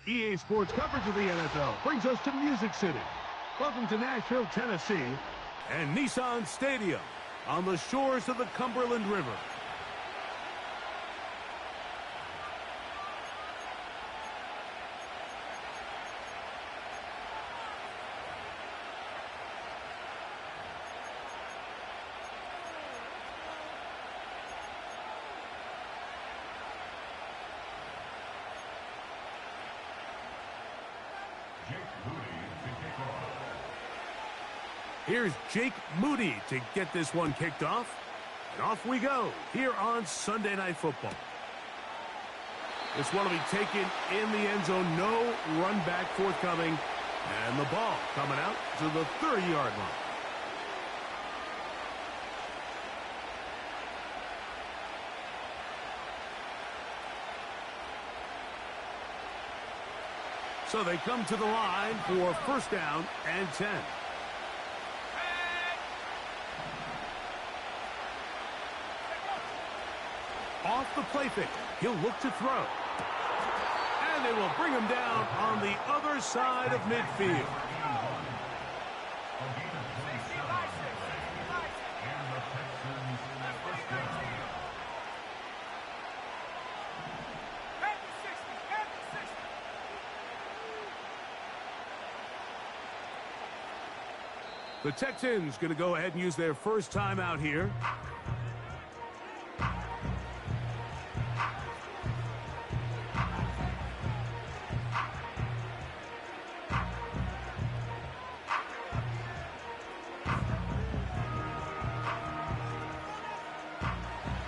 EA Sports coverage of the NFL brings us to Music City. Welcome to Nashville, Tennessee, and Nissan Stadium on the shores of the Cumberland River. Here's Jake Moody to get this one kicked off. And off we go here on Sunday Night Football. This one will be taken in the end zone. No run back forthcoming. And the ball coming out to the 30-yard line. So they come to the line for first down and 10. Off the play fake, he'll look to throw. And they will bring him down on the other side of midfield. The Texans going to go ahead and use their first timeout here.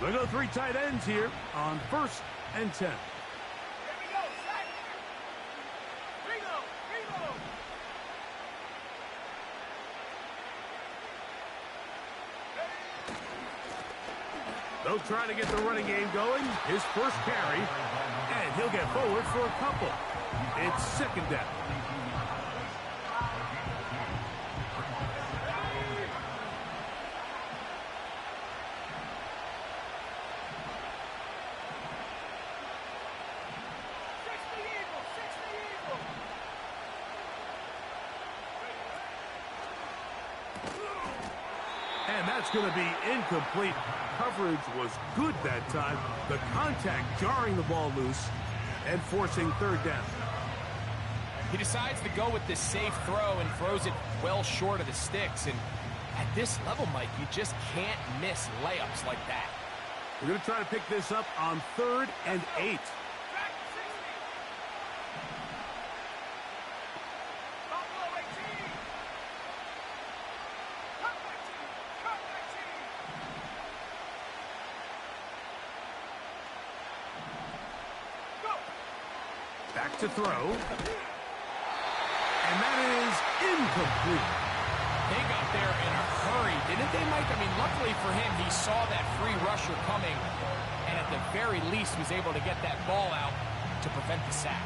They go three tight ends here on first and 10. They'll try to get the running game going. His first carry, and he'll get forward for a couple. It's second down. And that's going to be incomplete. Coverage was good that time. The contact jarring the ball loose and forcing third down. He decides to go with this safe throw and throws it well short of the sticks. And at this level, Mike, you just can't miss layups like that. We're going to try to pick this up on 3rd and 8. Back to throw. And that is incomplete. They got there in a hurry, didn't they, Mike? I mean, luckily for him, he saw that free rusher coming and at the very least was able to get that ball out to prevent the sack.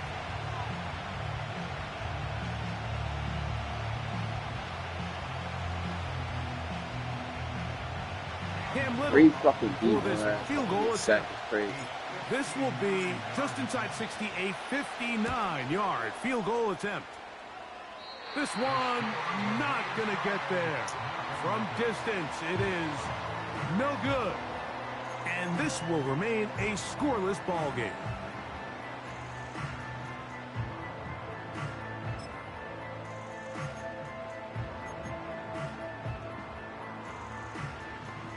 Three fucking deep this field goal attempt. Crazy. This will be just inside 60, a 59-yard field goal attempt. This one not going to get there. From distance, it is no good. And this will remain a scoreless ball game.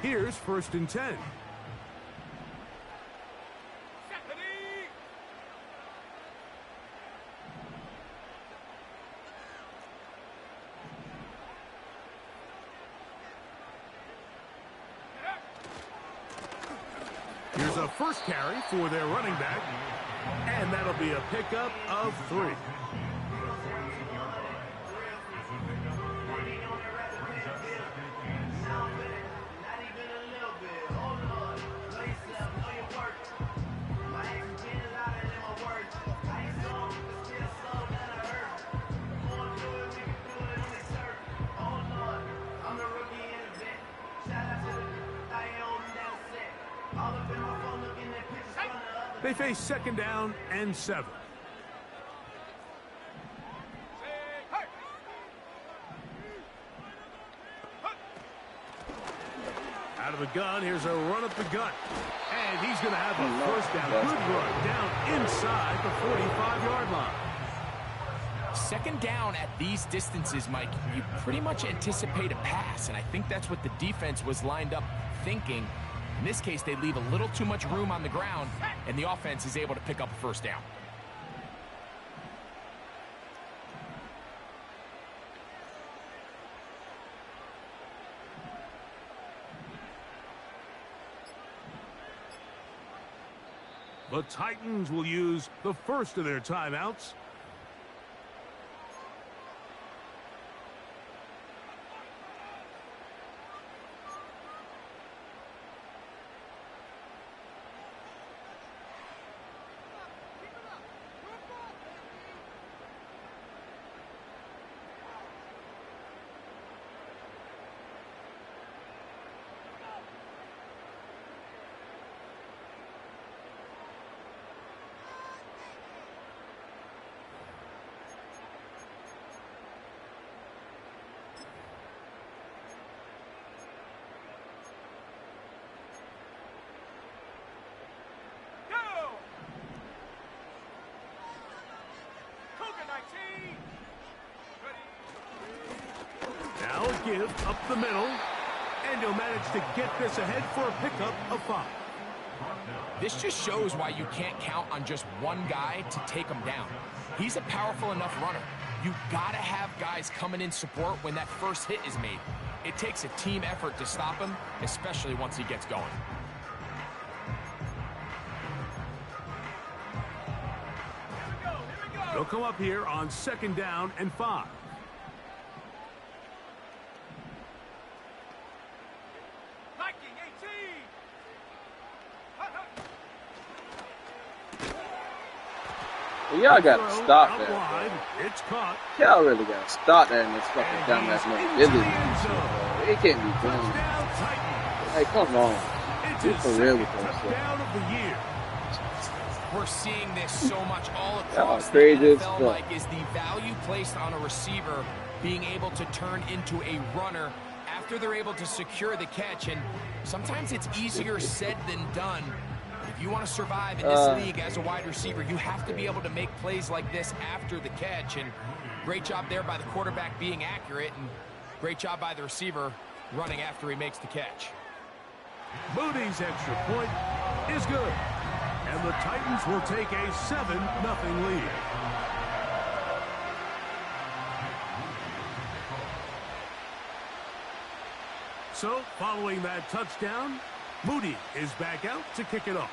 Here's first and 10. Here's a first carry for their running back, and that'll be a pickup of 3. They face second down and 7. Out of the gun, here's a run up the gut. And he's going to have a first down. Good run down inside the 45-yard line. Second down at these distances, Mike, you pretty much anticipate a pass, and I think that's what the defense was lined up thinking. In this case, they leave a little too much room on the ground, and the offense is able to pick up a first down. The Titans will use the first of their timeouts. Now a give up the middle, and he'll manage to get this ahead for a pickup of 5. This just shows why you can't count on just one guy to take him down. He's a powerful enough runner. You've got to have guys coming in support when that first hit is made. It takes a team effort to stop him, especially once he gets going. They'll come up here on 2nd down and 5. Y'all gotta stop that. Wide. It's caught. Y'all really gotta stop that in this fucking dumbass mobility. It can't be done. Hey, come on. Be for real with us. We're seeing this so much all across the NFL, Mike, is the value placed on a receiver being able to turn into a runner after they're able to secure the catch. And sometimes it's easier said than done. If you want to survive in this league as a wide receiver, you have to be able to make plays like this after the catch. And great job there by the quarterback being accurate, and great job by the receiver running after he makes the catch. Moody's extra point is good. And the Titans will take a 7-0 lead. So, following that touchdown, Moody is back out to kick it off.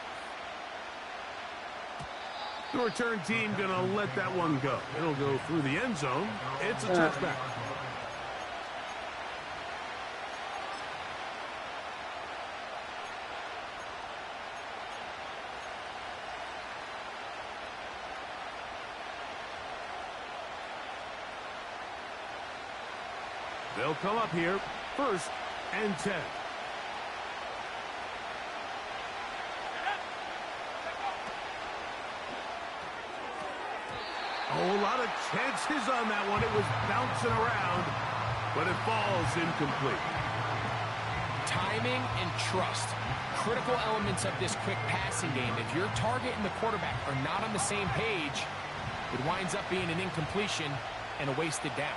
The return team going to let that one go. It'll go through the end zone. It's a touchback. They'll come up here, 1st and 10. Oh, a lot of chances on that one. It was bouncing around, but it falls incomplete. Timing and trust, critical elements of this quick passing game. If your target and the quarterback are not on the same page, it winds up being an incompletion and a wasted down.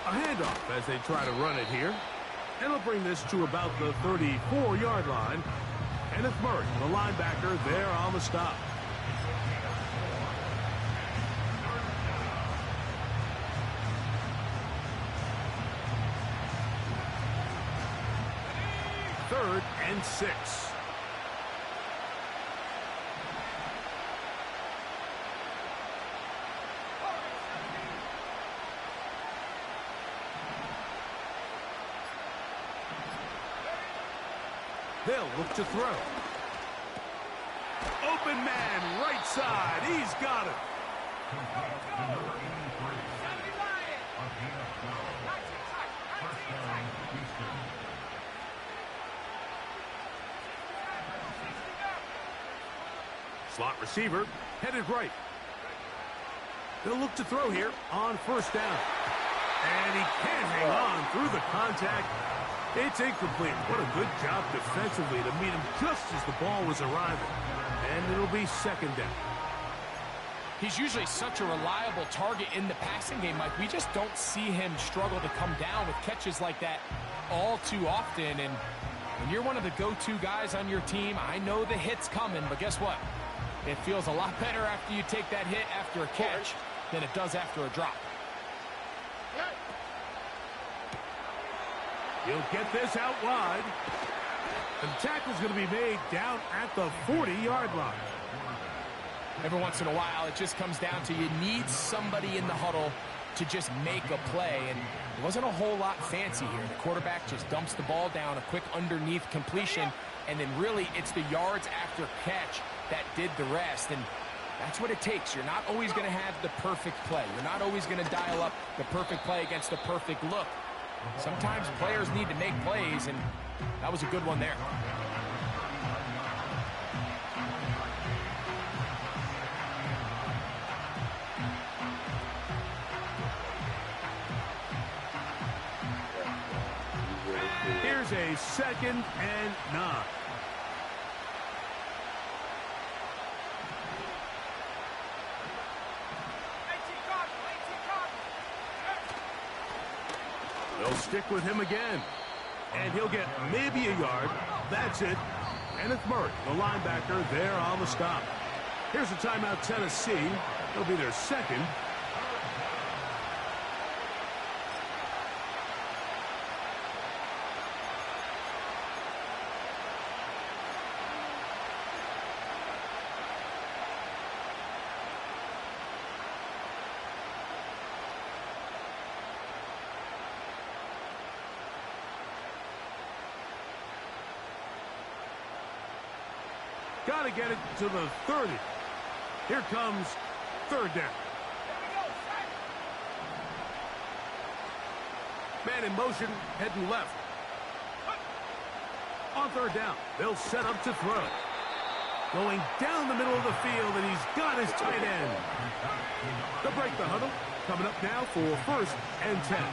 A handoff as they try to run it here. And it'll bring this to about the 34-yard line. Kenneth Murray, the linebacker, there on the stop. Third and 6. They'll look to throw. Open man, right side. He's got it. Slot receiver headed right. They'll look to throw here on first down. And he can't hang on through the contact. It's incomplete. What a good job defensively to meet him just as the ball was arriving. And it'll be second down. He's usually such a reliable target in the passing game, Mike. We just don't see him struggle to come down with catches like that all too often. And when you're one of the go-to guys on your team, I know the hit's coming, but guess what? It feels a lot better after you take that hit after a catch than it does after a drop. He'll get this out wide. And the tackle's going to be made down at the 40-yard line. Every once in a while, it just comes down to you need somebody in the huddle to just make a play. And it wasn't a whole lot fancy here. The quarterback just dumps the ball down, a quick underneath completion, and then really it's the yards after catch that did the rest. And that's what it takes. You're not always going to have the perfect play. You're not always going to dial up the perfect play against the perfect look. Sometimes players need to make plays, and that was a good one there. Here's a 2nd and 9. They'll stick with him again. And he'll get maybe a yard. That's it. And it's Murray, the linebacker, there on the stop. Here's a timeout, Tennessee. It'll be their second. Got to get it to the 30. Here comes third down. Man in motion, heading left. On third down, they'll set up to throw. Going down the middle of the field, and he's got his tight end. They'll break the huddle. Coming up now for 1st and 10.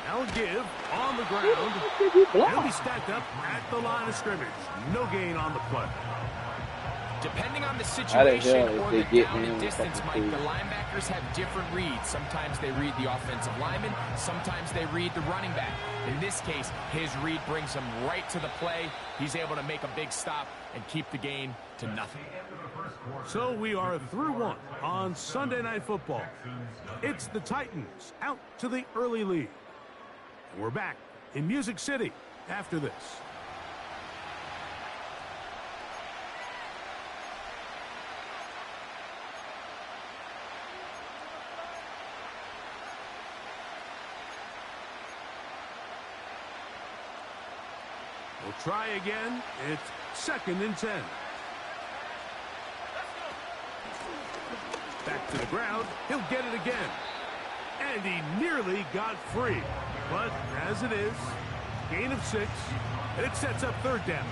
Now a give on the ground. He'll be stacked up at the line of scrimmage. No gain on the play. Depending on the situation or the down and distance, Mike, the linebackers have different reads. Sometimes they read the offensive lineman. Sometimes they read the running back. In this case, his read brings him right to the play. He's able to make a big stop and keep the gain to nothing. So we are through one on Sunday Night Football. It's the Titans out to the early lead. And we're back in Music City after this. We'll try again. It's 2nd and 10. Back to the ground. He'll get it again. And he nearly got free. But as it is, gain of 6. And it sets up third down.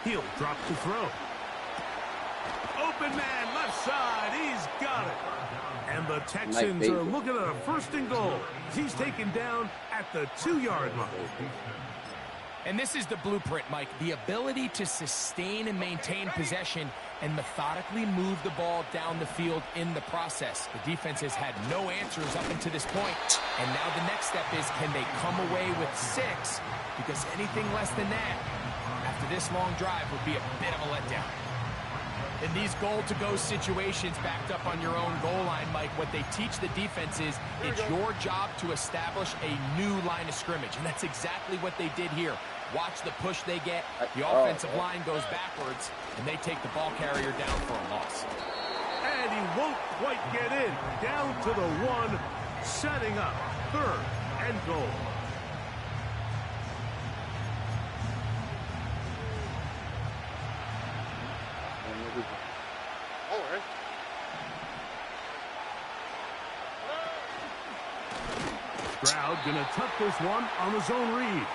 He'll drop to throw. Open man, left side. He's got it. And the Texans are looking at a 1st and goal. He's taken down at the 2-yard line. And this is the blueprint, Mike. The ability to sustain and maintain possession and methodically move the ball down the field in the process. The defense has had no answers up until this point. And now the next step is, can they come away with 6? Because anything less than that after this long drive would be a bit of a letdown. In these goal-to-go situations backed up on your own goal line, Mike, what they teach the defense is it's your job to establish a new line of scrimmage. And that's exactly what they did here. Watch the push they get. The offensive line goes backwards, and they take the ball carrier down for a loss. And he won't quite get in. Down to the 1. setting up 3rd and goal. Stroud gonna tuck this one on his own read.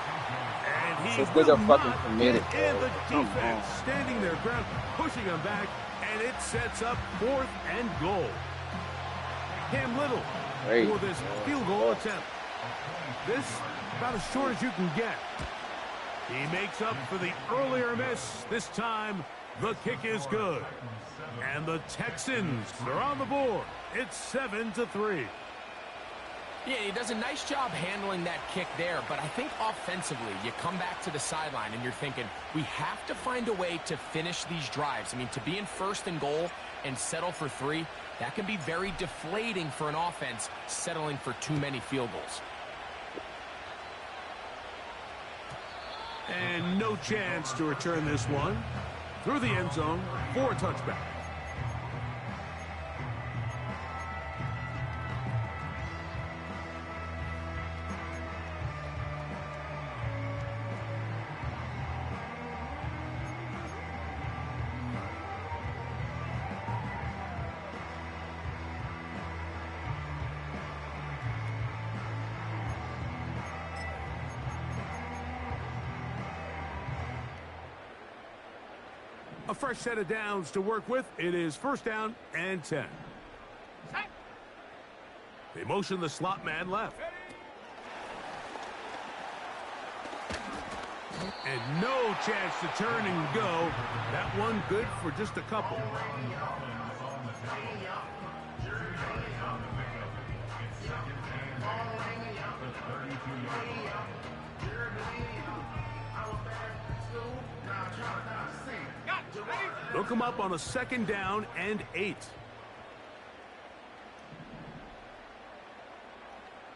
And he will not get in the defense. Standing their ground, pushing him back, and it sets up 4th and goal. Cam Little for this field goal attempt. This about as short as you can get. He makes up for the earlier miss. This time, the kick is good. And the Texans are on the board. It's 7-3. Yeah, he does a nice job handling that kick there, but I think offensively, you come back to the sideline and you're thinking, we have to find a way to finish these drives. I mean, to be in 1st and goal and settle for 3, that can be very deflating for an offense settling for too many field goals. And no chance to return this one through the end zone for a touchback. A fresh set of downs to work with. It is 1st down and 10. They motion the slot man left. And no chance to turn and go. That one good for just a couple. Look him up on a 2nd down and 8.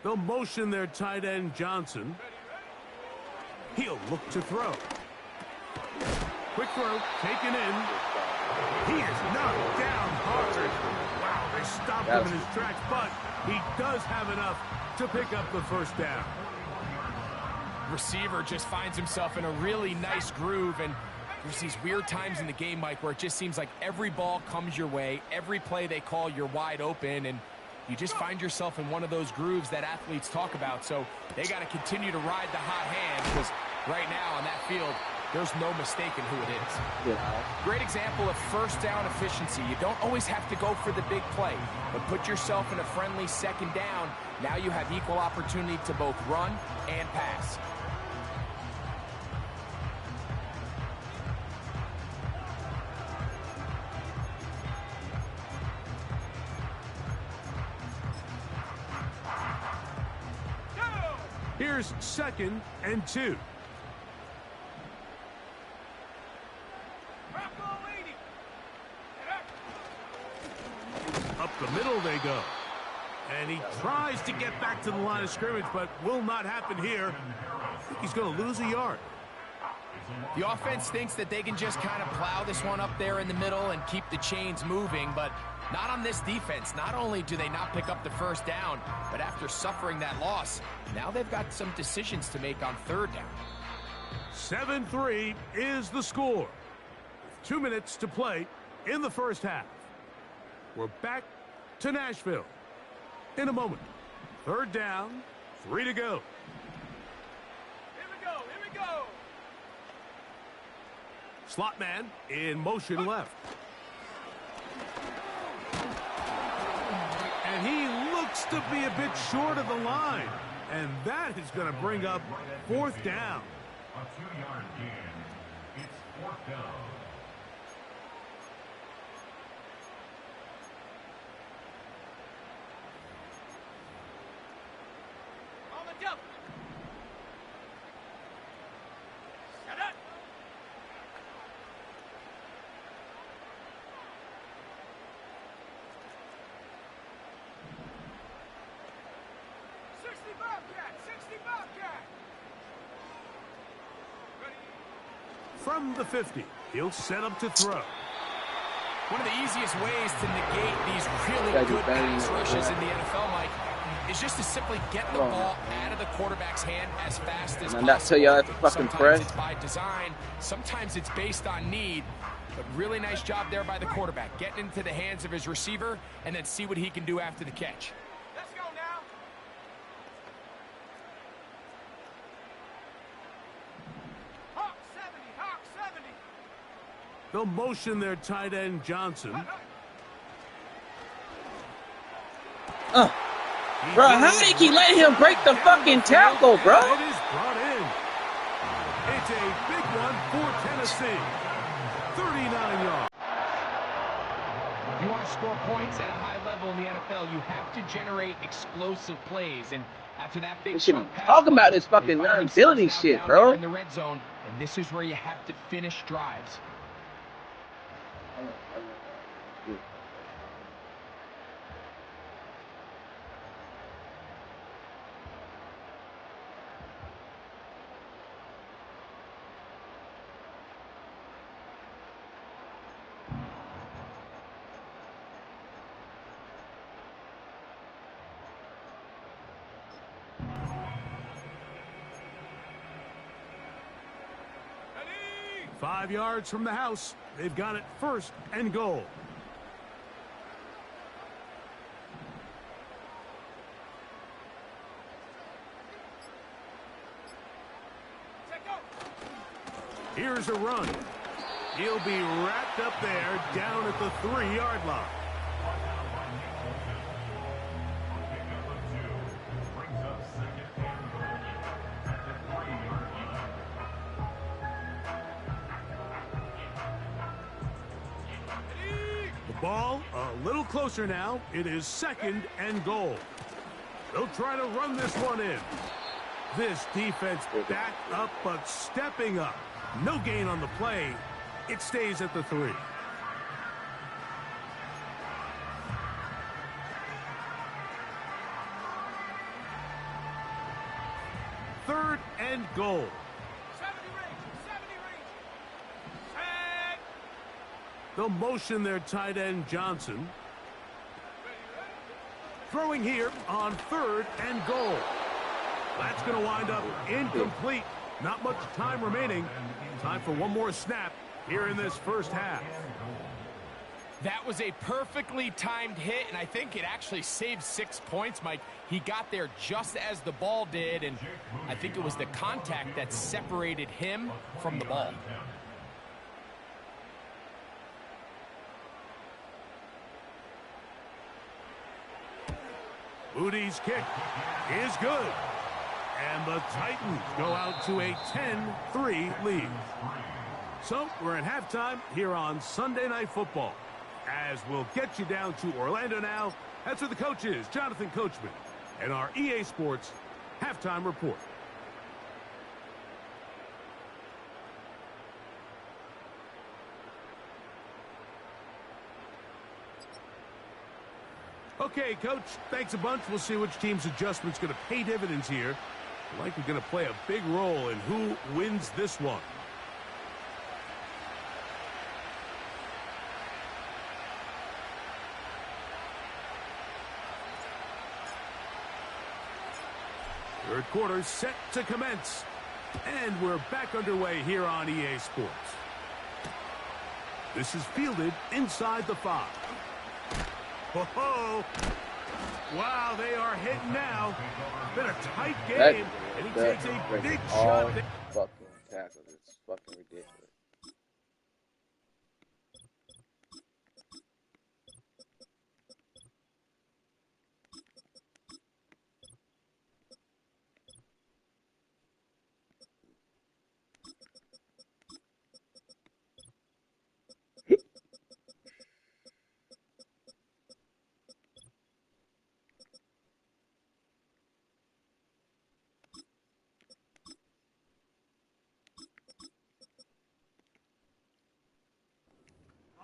They'll motion their tight end Johnson. He'll look to throw. Quick throw, taken in. He is knocked down hard. Wow, they stopped him in his tracks, but he does have enough to pick up the 1st down. Receiver just finds himself in a really nice groove, and there's these weird times in the game, Mike, where it just seems like every ball comes your way, every play they call, you're wide open, and you just find yourself in one of those grooves that athletes talk about. So they got to continue to ride the hot hand, because right now on that field, there's no mistaking who it is. Yeah. Great example of 1st down efficiency. You don't always have to go for the big play, but put yourself in a friendly 2nd down. Now you have equal opportunity to both run and pass. Here's 2nd and 2. Up the middle they go. And he tries to get back to the line of scrimmage, but will not happen here. I think he's going to lose a yard. The offense thinks that they can just kind of plow this one up there in the middle and keep the chains moving, but not on this defense. Not only do they not pick up the 1st down, but after suffering that loss, now they've got some decisions to make on 3rd down. 7-3 is the score. With 2 minutes to play in the 1st half. We're back to Nashville in a moment. 3rd down, 3 to go. Here we go. Slot man in motion left. And he looks to be a bit short of the line. And that is going to bring up 4th down. A 2-yard gain. It's 4th down. On the jump. Get it. From the 50, he'll set up to throw. One of the easiest ways to negate these really good pass rushes in the NFL, Mike, is just to simply get the ball out of the quarterback's hand as fast as possible. Not tell y'all that's a fucking press. Sometimes it's by design, sometimes it's based on need, but really nice job there by the quarterback, getting into the hands of his receiver and then see what he can do after the catch. Let's go now. Hawk 70. They'll motion their tight end Johnson. Bro, how did he let him break the fucking tackle, bro? It is brought in. It's a big one for Tennessee. 39 yards. If you want to score points at a high level in the NFL, you have to generate explosive plays. And after that big shouldn't talk about this fucking ability shit, bro. In the red zone, and this is where you have to finish drives. Ready? 5 yards from the house. They've got it first and goal. Here's a run. He'll be wrapped up there down at the 3-yard line. The ball a little closer now. It is second and goal. They'll try to run this one in. This defense back up but stepping up. No gain on the play. It stays at the 3. Third and goal. 70 range. Set. They'll motion their tight end Johnson. Throwing here on third and goal. That's going to wind up incomplete. Not much time remaining. Time for one more snap here in this first half. That was a perfectly timed hit, and I think it actually saved 6 points, Mike. He got there just as the ball did, and I think it was the contact that separated him from the ball. Moody's kick is good. And the Titans go out to a 10-3 lead. So we're at halftime here on Sunday Night Football. As we'll get you down to Orlando now. That's where the coach is, Jonathan Coachman, and our EA Sports halftime report. Okay, Coach, thanks a bunch. We'll see which team's adjustment's going to pay dividends here. Likely going to play a big role in who wins this one. Third quarter set to commence. And we're back underway here on EA Sports. This is fielded inside the 5. Oh, wow, they are hitting now. Been a tight game, and he takes a big shot. Fucking tackles. It's fucking ridiculous.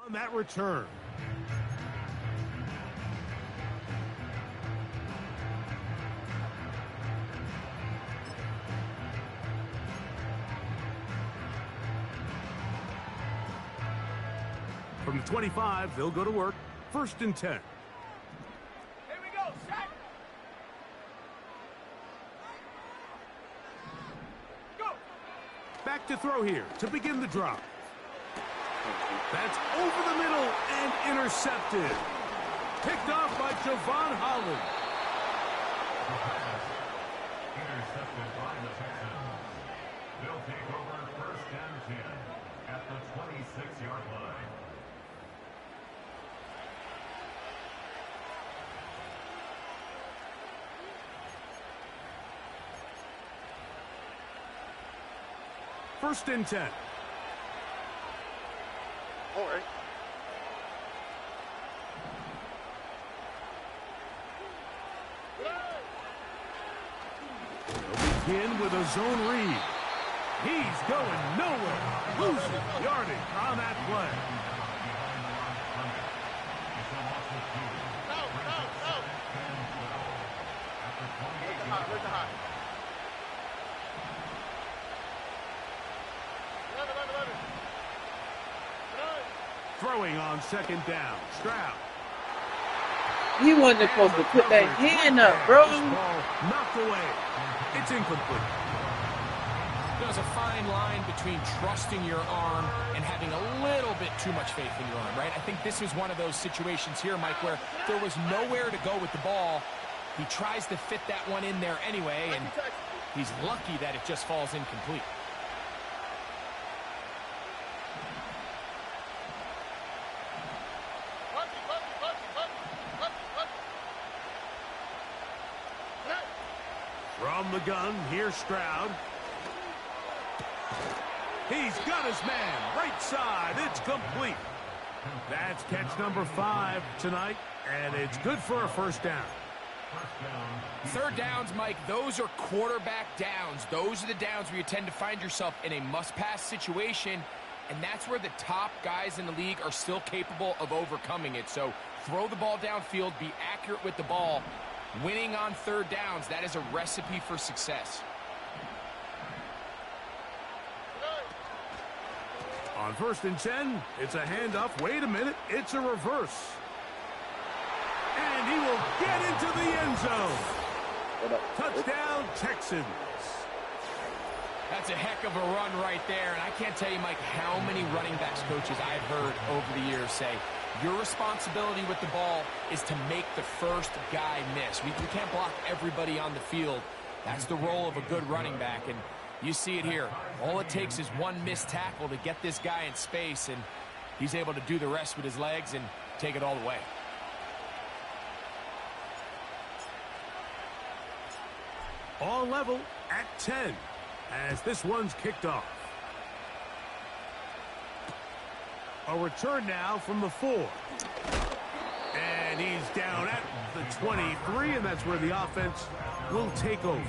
On that return. From the 25, they'll go to work. First and 10. Here we go. Set. Back to throw here to begin the drive. That's over the middle and intercepted. Picked off by Javon Holland. Intercepted by the Texans. They'll take over first and 10 at the 26-yard line. First and 10. All right. They'll begin with a zone read. He's going nowhere. Losing yardage on that play. No. Where's the hot? 11. Throwing on second down. Stroud. He wasn't supposed to put that hand up, bro. Ball knocked away. It's incomplete. There's a fine line between trusting your arm and having a little bit too much faith in your arm, right? I think this is one of those situations here, Mike, where there was nowhere to go with the ball. He tries to fit that one in there anyway, and he's lucky that it just falls incomplete. From the gun, here's Stroud. He's got his man, right side, it's complete. That's catch number 5 tonight, and it's good for a first down. Third downs, Mike, those are quarterback downs. Those are the downs where you tend to find yourself in a must-pass situation, and that's where the top guys in the league are still capable of overcoming it. So throw the ball downfield, be accurate with the ball. Winning on third downs, that is a recipe for success. On first and 10, it's a handoff. Wait a minute, it's a reverse. And he will get into the end zone. Touchdown, Texans. That's a heck of a run right there, and I can't tell you, Mike, how many running backs coaches I've heard over the years say, your responsibility with the ball is to make the first guy miss. We can't block everybody on the field. That's the role of a good running back, and you see it here. All it takes is one missed tackle to get this guy in space, and he's able to do the rest with his legs and take it all the way. All level at 10 as this one's kicked off. A return now from the 4. And he's down at the 23, and that's where the offense will take over.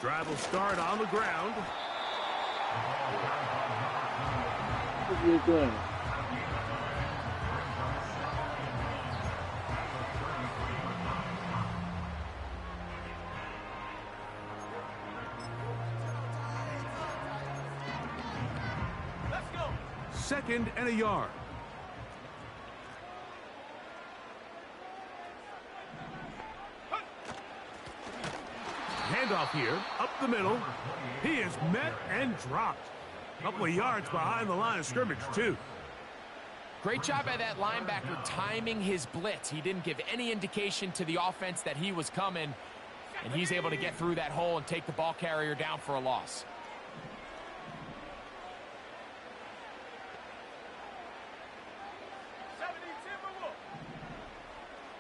Drive will start on the ground. What are you doing? Let's go. Second and a yard. Handoff here, up the middle. He is met and dropped. A couple of yards behind the line of scrimmage, too. Great job by that linebacker timing his blitz. He didn't give any indication to the offense that he was coming, and he's able to get through that hole and take the ball carrier down for a loss.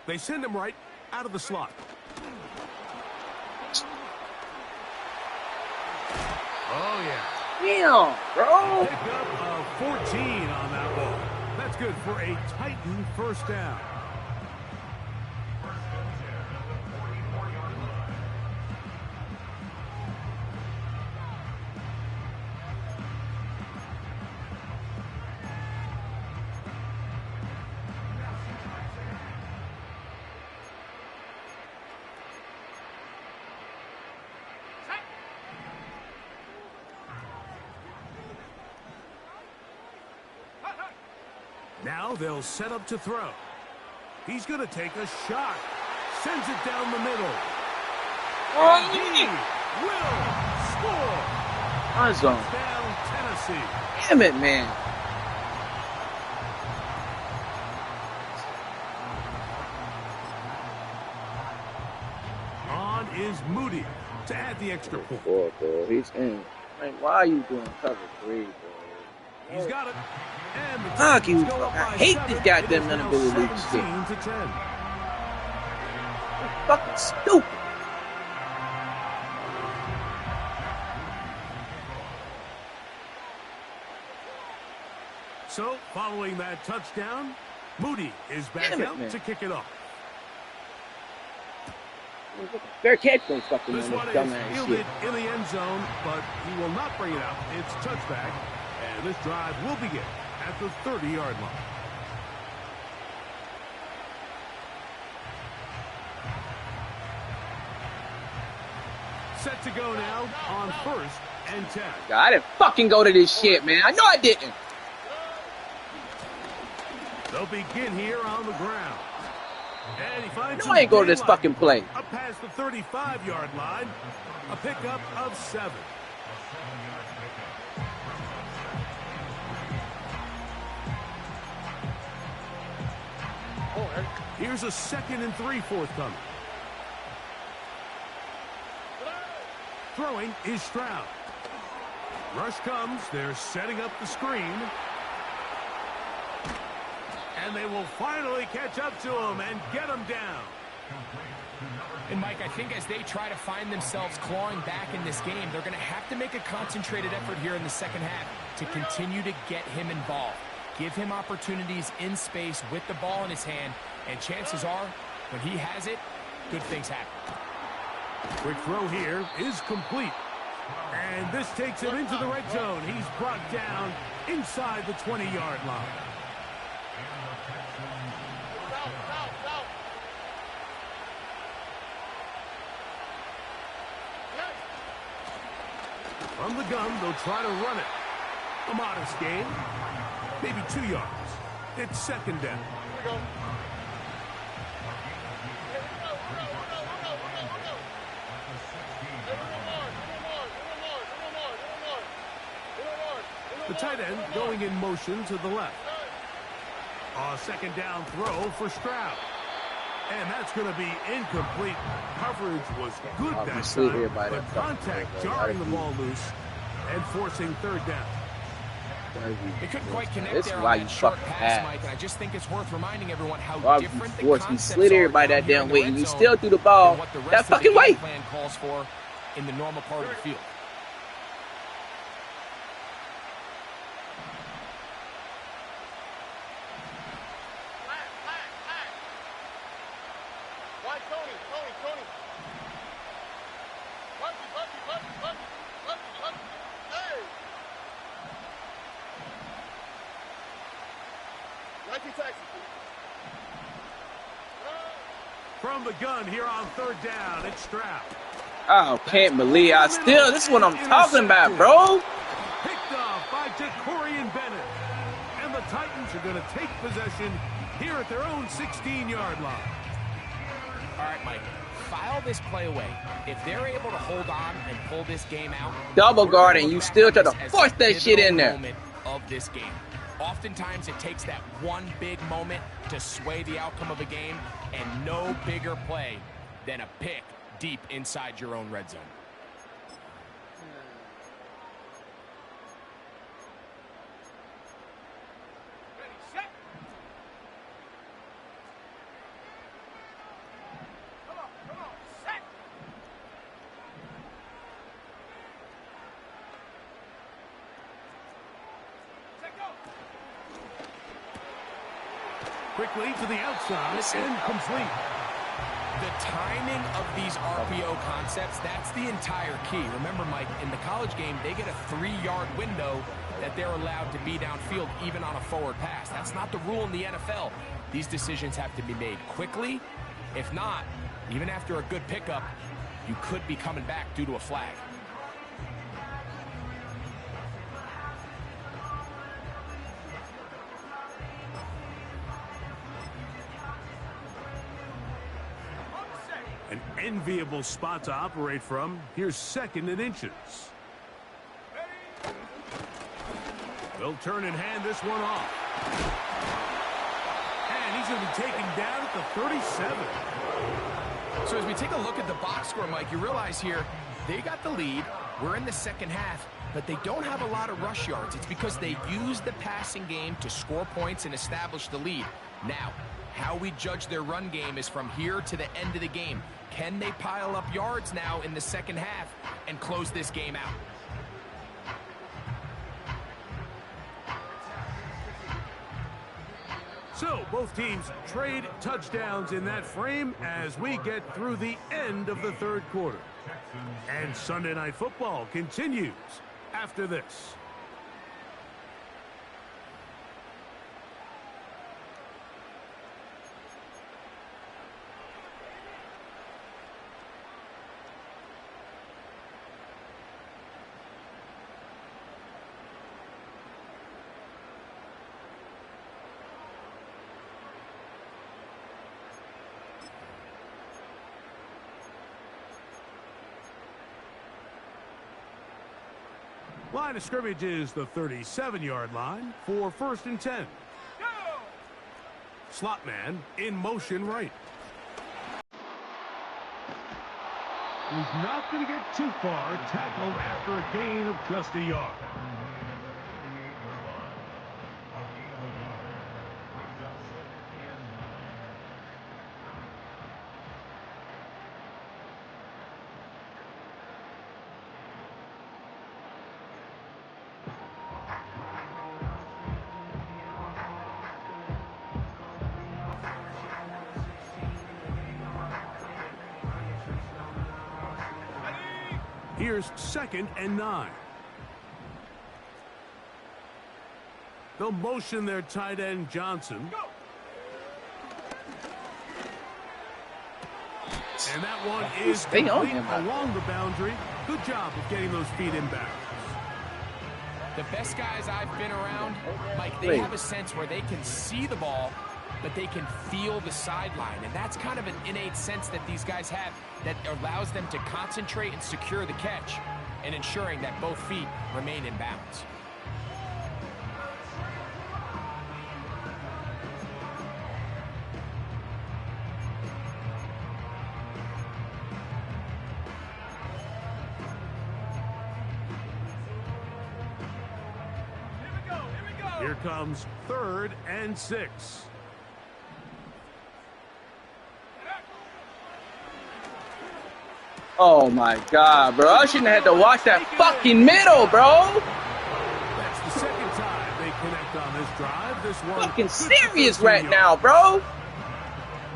They send him right out of the slot. Oh, yeah. Damn, bro. Pick up a 14 on that ball. That's good for a Titan first down. Now they'll set up to throw. He's going to take a shot. Sends it down the middle. And he will score. My zone. Down Tennessee. Damn it, man. On is Moody to add the extra point. Boy, bro, he's in. Like, why are you doing cover 3, bro? He's got it. And the Fuck you. Titans go up I by hate 7. this goddamn It is now inability to shit. 17-10. Fucking stupid. So, following that touchdown, Moody is back Damn it, out man. to kick it off. Fair catch, don't fucking This win one this is dumbass fielded shit. in the end zone, but he will not bring it out. It's touchback, and this drive will begin at the 30-yard line. Set to go now on 1st and 10. God, I didn't fucking go to this shit, man. I know I didn't. They'll begin here on the ground. And he finds No, I ain't go to this daylight. fucking play. Up past the 35-yard line. A pickup of 7. Here's a 2nd and 3 forthcoming. Throwing is Stroud. Rush comes. They're setting up the screen. And they will finally catch up to him and get him down. And, Mike, I think as they try to find themselves clawing back in this game, they're going to have to make a concentrated effort here in the second half to continue to get him involved. Give him opportunities in space with the ball in his hand, and chances are, when he has it, good things happen. Quick throw here is complete. And this takes him into the red zone. He's brought down inside the 20-yard line. From the gun, they'll try to run it. A modest gain. Maybe 2 yards. It's 2nd down. The tight end going in motion to the left. A 2nd down throw for Stroud. And that's going to be incomplete. Coverage was good that time, but contact jarring the ball loose and forcing 3rd down. They couldn't quite connect This there is on why that you short fucking pass, ass. Mike, and I just think it's worth reminding everyone how Rob, different the you concepts slid everybody are that down here damn in the way, red and you zone still threw the ball than what the that rest of the fucking game way. plan calls for in the normal part of the field. From the gun here on 3rd down, it's Stroud. Oh, can't believe this is what I'm talking about, bro. Picked off by Jacorian Bennett. And the Titans are going to take possession here at their own 16-yard line. All right, Mike, file this play away. If they're able to hold on and pull this game out, Double we're guard, gonna and look you back still on try to this as force the that shit in pivotal there. moment of this game. Oftentimes it takes that one big moment to sway the outcome of a game, and no bigger play than a pick deep inside your own red zone. Quickly to the outside and complete. The timing of these RPO concepts, that's the entire key. Remember, Mike, in the college game, they get a 3-yard window that they're allowed to be downfield even on a forward pass. That's not the rule in the NFL. These decisions have to be made quickly. If not, even after a good pickup, you could be coming back due to a flag. An enviable spot to operate from. Here's 2nd and inches. They'll turn and hand this one off. And he's going to be taken down at the 37. So as we take a look at the box score, Mike, you realize here they got the lead. We're in the second half, but they don't have a lot of rush yards. It's because they use the passing game to score points and establish the lead. Now, how we judge their run game is from here to the end of the game. Can they pile up yards now in the second half and close this game out? So both teams trade touchdowns in that frame as we get through the end of the 3rd quarter. And Sunday Night Football continues after this. Line of scrimmage is the 37-yard line for 1st and 10. Go! Slot man in motion right. He's not going to get too far. Tackled after a gain of just a yard. Here's 2nd and 9. They'll motion their tight end Johnson. And that one is complete along the boundary. Good job of getting those feet inbound. The best guys I've been around, Mike, they have a sense where they can see the ball, but they can feel the sideline. And that's kind of an innate sense that these guys have that allows them to concentrate and secure the catch and ensuring that both feet remain in bounds. Here comes 3rd and 6. Oh my God, bro. I shouldn't have had to watch that fucking middle, bro. That's the 2nd time they connect on this drive. This one Fucking serious right now, bro.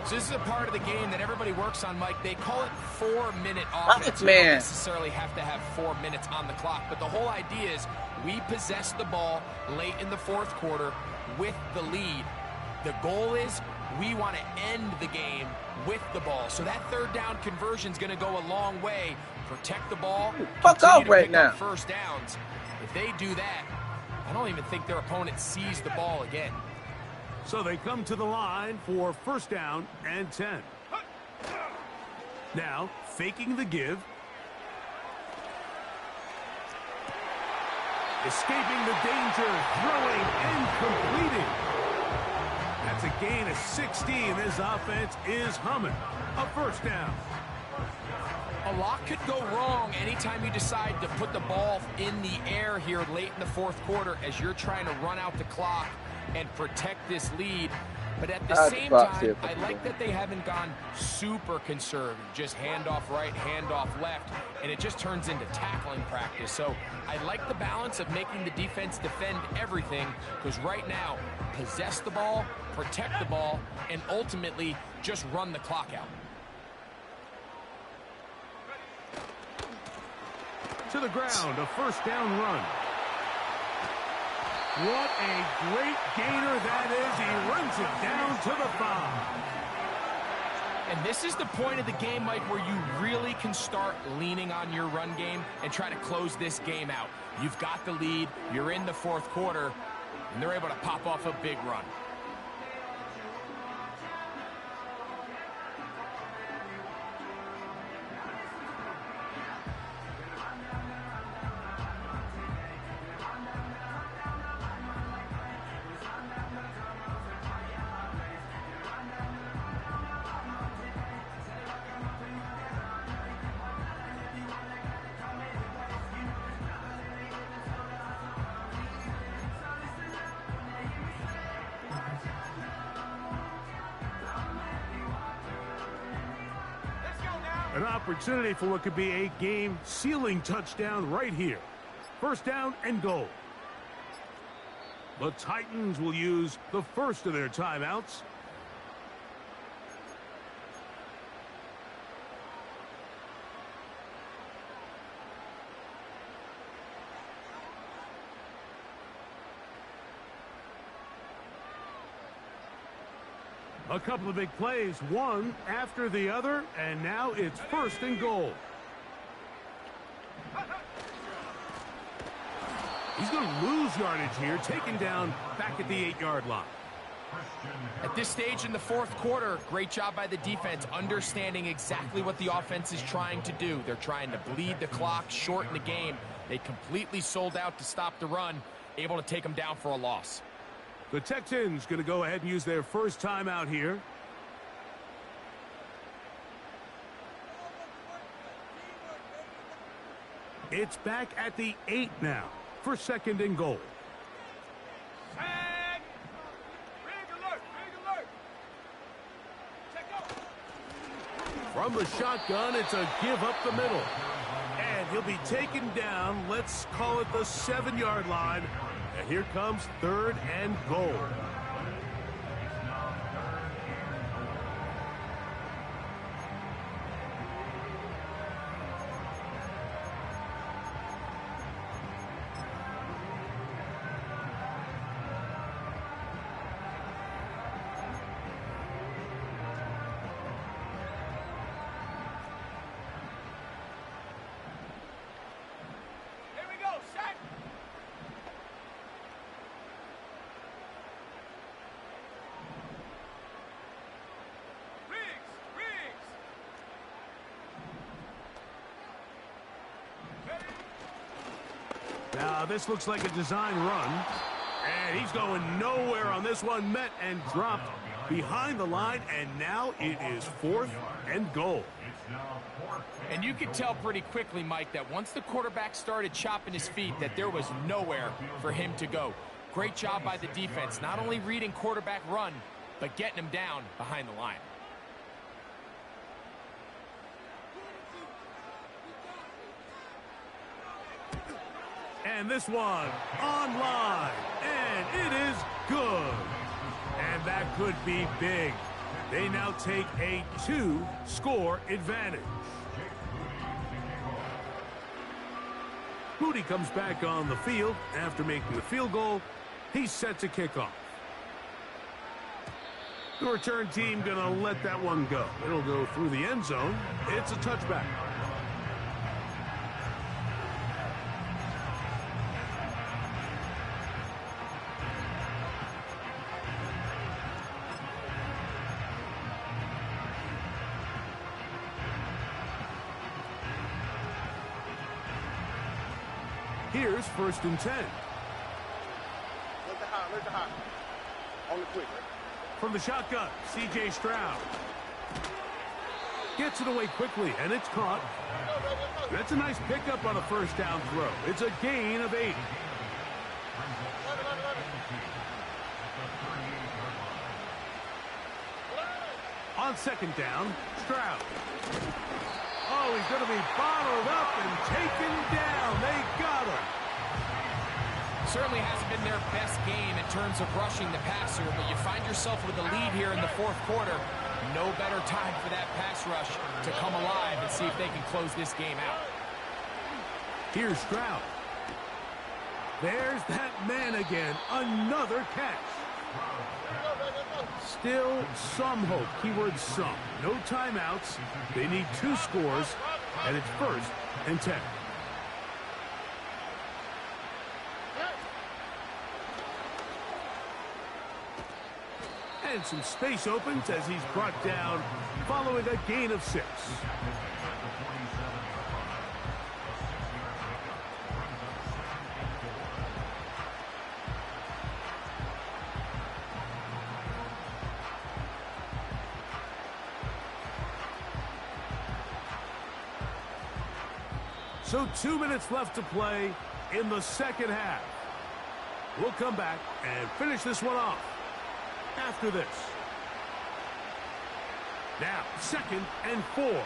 So this is a part of the game that everybody works on, Mike. They call it 4-minute offense. Man. You don't necessarily have to have 4 minutes on the clock, but the whole idea is we possess the ball late in the 4th quarter with the lead. The goal is we want to end the game with the ball. So that 3rd down conversion is going to go a long way. Protect the ball. Fuck off right now. First downs. If they do that, I don't even think their opponent sees the ball again. So they come to the line for 1st down and 10. Now, faking the give. Escaping the danger, throwing and completing. That's a gain of 16. This offense is humming. A 1st down. A lot could go wrong anytime you decide to put the ball in the air here late in the 4th quarter as you're trying to run out the clock and protect this lead. But at the same time, I like that they haven't gone super conservative. Just handoff right, handoff left, and it just turns into tackling practice. So I like the balance of making the defense defend everything, because right now, possess the ball, protect the ball, and ultimately just run the clock out. To the ground, a 1st down run. What a great gainer that is. He runs it down to the 5. And this is the point of the game, Mike, where you really can start leaning on your run game and try to close this game out. You've got the lead, you're in the 4th quarter, and they're able to pop off a big run. An opportunity for what could be a game-sealing touchdown right here. First down and goal. The Titans will use the first of their timeouts. A couple of big plays, one after the other, and now it's first and goal. He's going to lose yardage here, taken down back at the 8-yard line. At this stage in the fourth quarter, great job by the defense, understanding exactly what the offense is trying to do. They're trying to bleed the clock, shorten the game. They completely sold out to stop the run, able to take them down for a loss. The Texans going to go ahead and use their first timeout here. It's back at the 8 now for second and goal. Tag! Rig alert! Rig alert! Check out! From the shotgun, it's a give up the middle. And he'll be taken down, let's call it the 7-yard line. And here comes third and goal. Now, this looks like a design run. And he's going nowhere on this one. Met and dropped behind the line. And now it is fourth and goal. And you could tell pretty quickly, Mike, that once the quarterback started chopping his feet, that there was nowhere for him to go. Great job by the defense, not only reading quarterback run, but getting him down behind the line. And this one online, and it is good. And that could be big. They now take a 2-score advantage. Moody comes back on the field after making the field goal. He's set to kick off. The return team going to let that one go. It'll go through the end zone. It's a touchback. Here's first and 10. Let the high. On the quick. From the shotgun, C.J. Stroud. Gets it away quickly, and it's caught. That's a nice pickup on a first down throw. It's a gain of 8. On second down, Stroud. Oh, he's going to be bottled up and taken down. They got him. Certainly hasn't been their best game in terms of rushing the passer, but you find yourself with a lead here in the fourth quarter. No better time for that pass rush to come alive and see if they can close this game out. Here's Stroud. There's that man again. Another catch. Still some hope. Keyword some. No timeouts. They need 2 scores, and it's first and 10. And some space opens as he's brought down following a gain of 6. So 2 minutes left to play in the second half. We'll come back and finish this one off after this. Now, second and 4.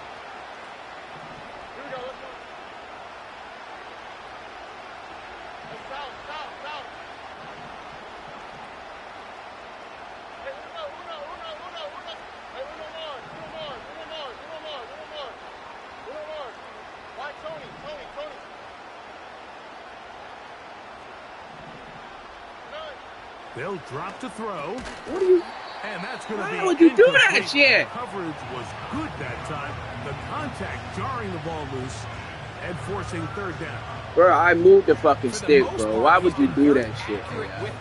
They'll drop to throw. What are you? And that's going to be Why would you do that incomplete. shit? Coverage was good that time. The contact jarring the ball loose and forcing third down. Bro, I moved the fucking stick, bro. Why would you do that shit?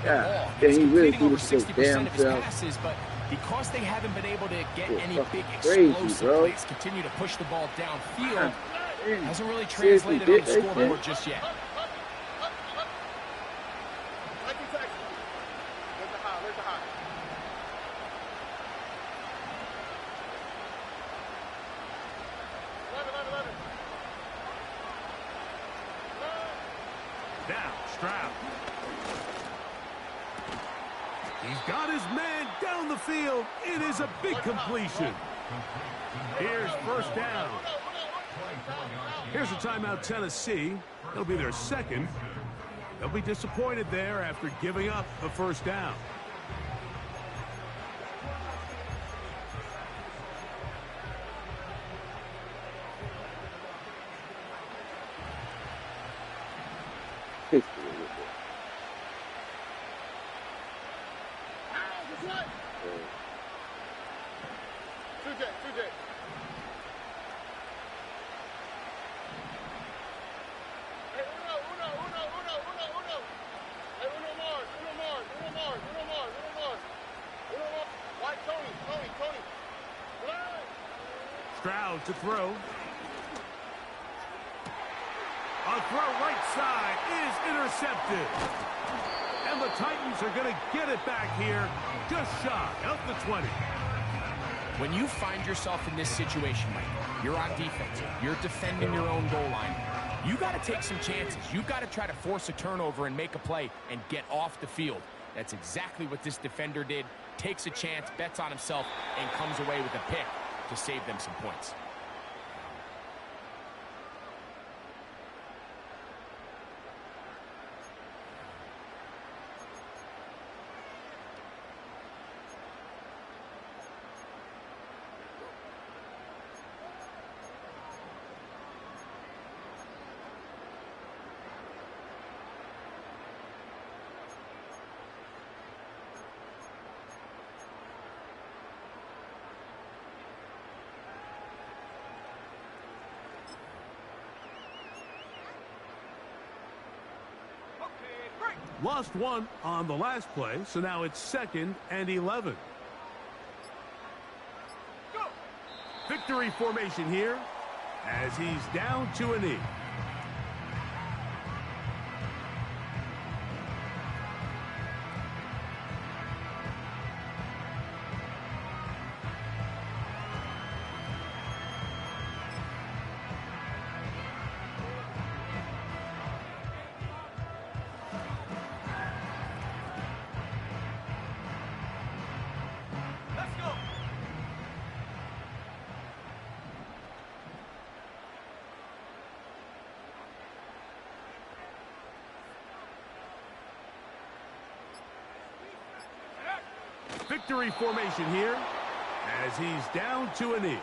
Yeah, he really do this so damn self. But because they haven't been able to get any big crazy, explosive bro. plays, continue to push the ball downfield, hasn't really Seriously, translated on the did they scoreboard just yet. Now, Stroud. He's got his man down the field. It is a big completion. Here's first down. Here's a timeout, Tennessee. It'll be their second. They'll be disappointed there after giving up the first down. Stroud to throw. A throw right side is intercepted. And the Titans are going to get it back here just shy of the 20. When you find yourself in this situation, Mike, you're on defense, you're defending your own goal line, you got to take some chances. You got to try to force a turnover and make a play and get off the field. That's exactly what this defender did. Takes a chance, bets on himself, and comes away with a pick to save them some points. Lost one on the last play, so now it's 2nd and 11. Go. Victory formation here as he's down to a knee. Let's go. Victory formation here as he's down to a knee.